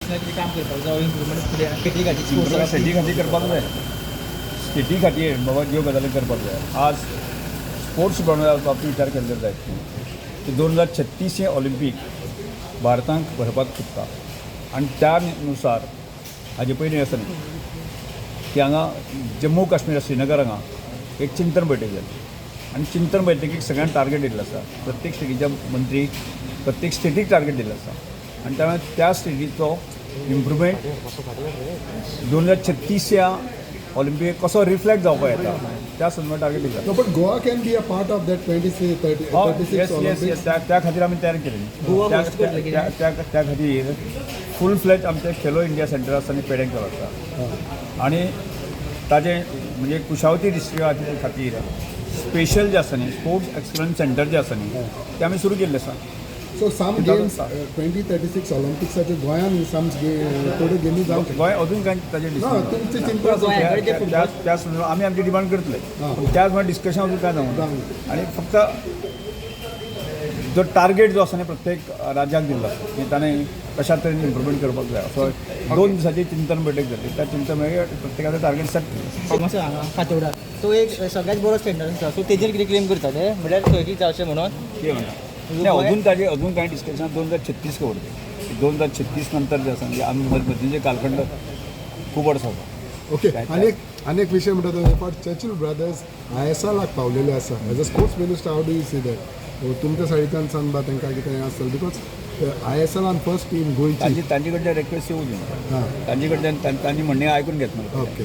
एज्युकेशनाक कितें काम करपाक जाय इम्प्रुवमेंट फुडें स्टेटी खातीर इम्प्रुवमेंट स्टेटी खातीर करपाक जाय स्टेटी खातीर बाबा ज्यो गजाली करपाक जाय आज स्पोर्ट्स बाबतींत विचार केल्लो जायत की 2036 ऑलिंपीक भारतांत भरपाक चित्ता आनी त्या नुसार हाजे पयलीं आसा न्ही की हांगा जम्मू काश्मीर श्रीनगर हांगा एक चिंतन बैठक जाली आनी चिंतन बैठकीक सगळ्यांक टार्गेट दिल्लो आसा प्रत्येक स्टेटीच्या मंत्री प्रत्येक स्टेटीक टार्गेट दिल्लो आसा आनी त्या त्या स्टेटीचो इम्प्रुवमेंट 2036 ऑलिंपिक कसो रिफ्लेक्ट जावपाक येता त्या संदर्भात टार्गेट दिला. No, but Goa can be a part of that 36 Olympics. त्या खातीर आमी तयार केलेली त्या खातीर फूल फ्लॅज आमचे खेलो इंडिया सेंटर आसा आनी पेडणेकर आसा आनी ताजे म्हणजे कुशावती डिस्ट्रिक्टा खातीर स्पेशल जे आसा न्ही स्पोर्ट्स एक्सलन्स सेंटर जे आसा न्ही ते आमी सुरू केल्ले आसा. So some games 2036 Olympics साठी गोंयान some थोडे गेमी जावंक गोंय अजून कांय ताजेर ना तुमची चिंता त्या संदर्भात आमी आमची डिमांड करतले त्याच वेळार डिस्कशन अजून काय जावं आनी फक्त जो टार्गेट जो आसा न्ही प्रत्येक राज्याक दिल्लो की ताणें कशा तरेन इम्प्रुवमेंट करपाक जाय असो 2 दिसांची चिंतन बैठक जाली त्या चिंतन बैठकीत प्रत्येकाचो टार्गेट सेट केलो. आसा हांगा फातोर्डा तो एक सगळ्यात बरो स्टँडर्ड आसा सो तेजेर कितें क्लेम करता ते म्हणल्यार थंय कितें जावचें म्हणून कितें म्हणटा अजून कांय डिस्कशन 2036 कवरते 2036 नंतर जे आसा म्हणजे आमी मदींचे कालखंड खूब वर्सां आसा. ओके अनेक विषय म्हणटा तो बट चर्चिल ब्रदर्स ISLाक पावलेले आसा as a sports minister how do you see that तुमच्या सायडीच्यान सांगता तांकां कितें आसतलें बिकॉज ISLान फर्स्ट टीम गोंयची तांचे कडच्यान रिक्वेस्ट येवं दी तांचे कडच्यान तांणी म्हणणें आयकून घेतलो. ओके